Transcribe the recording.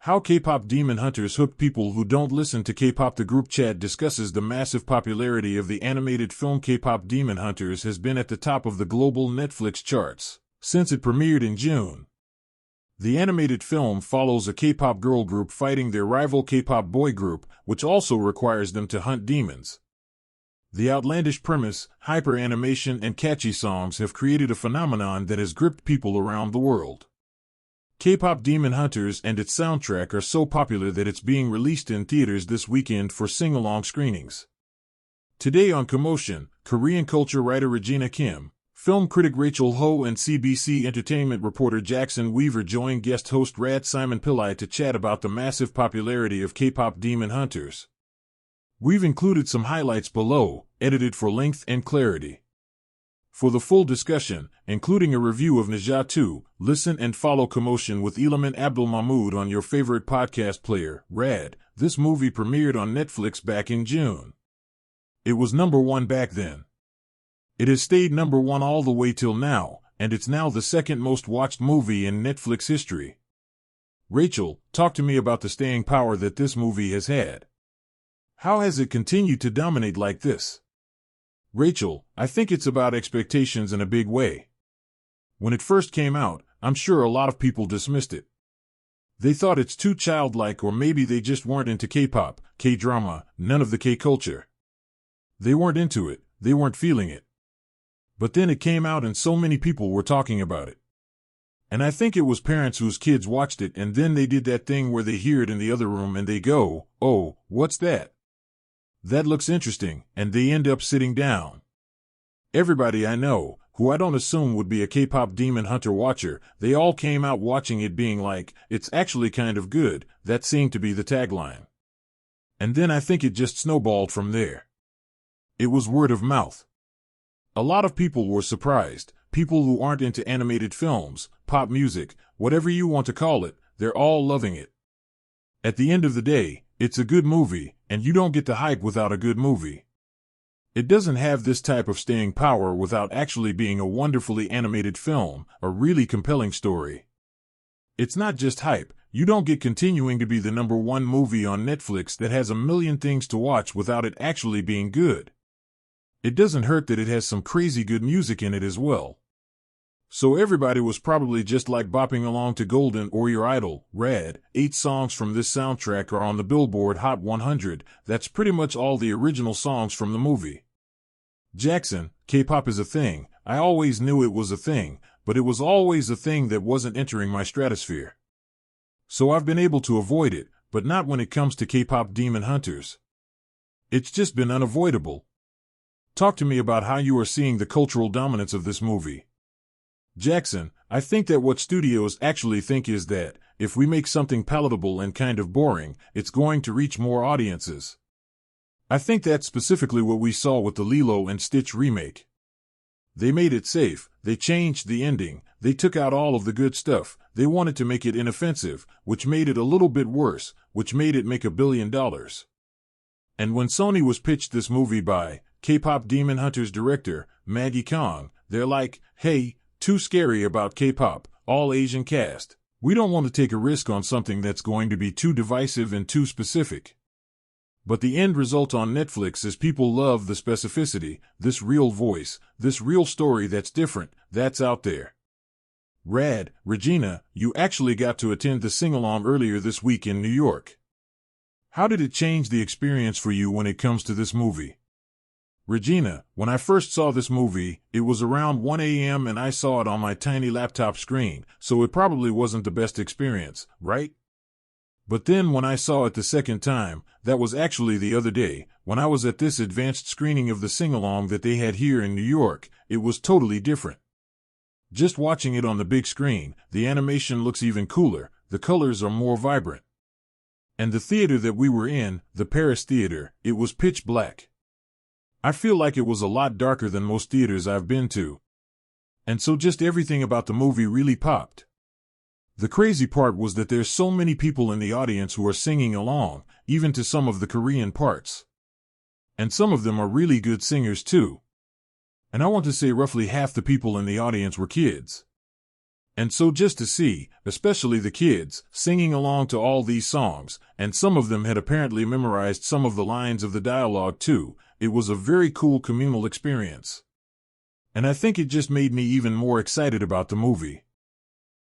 How K-pop Demon Hunters hook people who don't listen to K-pop. The group chat discusses the massive popularity of the animated film K-pop Demon Hunters has been at the top of the global Netflix charts since it premiered in June. The animated film follows a K-pop girl group fighting their rival K-pop boy group, which also requires them to hunt demons. The outlandish premise, hyper animation, and catchy songs have created a phenomenon that has gripped people around the world. K-pop Demon Hunters and its soundtrack are so popular that it's being released in theaters this weekend for sing-along screenings. Today on Commotion, Korean culture writer Regina Kim, film critic Rachel Ho, and CBC Entertainment reporter Jackson Weaver join guest host Rad Simon Pillai to chat about the massive popularity of K-pop Demon Hunters. We've included some highlights below, edited for length and clarity. For the full discussion, including a review of Naja 2, listen and follow Commotion with Elaman Abdul Mahmood on your favorite podcast player, Rad. This movie premiered on Netflix back in June. It was #1 back then. It has stayed #1 all the way till now, and it's now the second most watched movie in Netflix history. Rachel, talk to me about the staying power that this movie has had. How has it continued to dominate like this? Rachel, I think it's about expectations in a big way. When it first came out, I'm sure a lot of people dismissed it. They thought it's too childlike, or maybe they just weren't into K-pop, K-drama, none of the K-culture. They weren't into it, they weren't feeling it. But then it came out and so many people were talking about it. And I think it was parents whose kids watched it and then they did that thing where they hear it in the other room and they go, "Oh, what's that? That looks interesting," and they end up sitting down. Everybody I know, who I don't assume would be a K-pop Demon Hunter watcher, they all came out watching it being like, "It's actually kind of good," that seemed to be the tagline. And then I think it just snowballed from there. It was word of mouth. A lot of people were surprised, people who aren't into animated films, pop music, whatever you want to call it, they're all loving it. At the end of the day, it's a good movie, and you don't get the hype without a good movie. It doesn't have this type of staying power without actually being a wonderfully animated film, a really compelling story. It's not just hype, you don't get continuing to be the #1 movie on Netflix that has a million things to watch without it actually being good. It doesn't hurt that it has some crazy good music in it as well. So everybody was probably just like bopping along to Golden or Your Idol, Rad. 8 songs from this soundtrack are on the Billboard Hot 100, that's pretty much all the original songs from the movie. Jackson, K-pop is a thing, I always knew it was a thing, but it was always a thing that wasn't entering my stratosphere. So I've been able to avoid it, but not when it comes to K-pop Demon Hunters. It's just been unavoidable. Talk to me about how you are seeing the cultural dominance of this movie. Jackson, I think that what studios actually think is that, if we make something palatable and kind of boring, it's going to reach more audiences. I think that's specifically what we saw with the Lilo and Stitch remake. They made it safe, they changed the ending, they took out all of the good stuff, they wanted to make it inoffensive, which made it a little bit worse, which made it make $1 billion. And when Sony was pitched this movie by K-pop Demon Hunters director, Maggie Kong, they're like, "Hey, too scary about K-pop, all Asian cast. We don't want to take a risk on something that's going to be too divisive and too specific." But the end result on Netflix is people love the specificity, this real voice, this real story that's different, that's out there. Rad, Regina, you actually got to attend the sing-along earlier this week in New York. How did it change the experience for you when it comes to this movie? Regina, when I first saw this movie, it was around 1 a.m. and I saw it on my tiny laptop screen, so it probably wasn't the best experience, right? But then when I saw it the second time, that was actually the other day, when I was at this advanced screening of the sing-along that they had here in New York, it was totally different. Just watching it on the big screen, the animation looks even cooler, the colors are more vibrant. And the theater that we were in, the Paris Theater, it was pitch black. I feel like it was a lot darker than most theaters I've been to. And so just everything about the movie really popped. The crazy part was that there's so many people in the audience who are singing along, even to some of the Korean parts. And some of them are really good singers too. And I want to say roughly half the people in the audience were kids. And so just to see, especially the kids, singing along to all these songs, and some of them had apparently memorized some of the lines of the dialogue too, it was a very cool communal experience. And I think it just made me even more excited about the movie.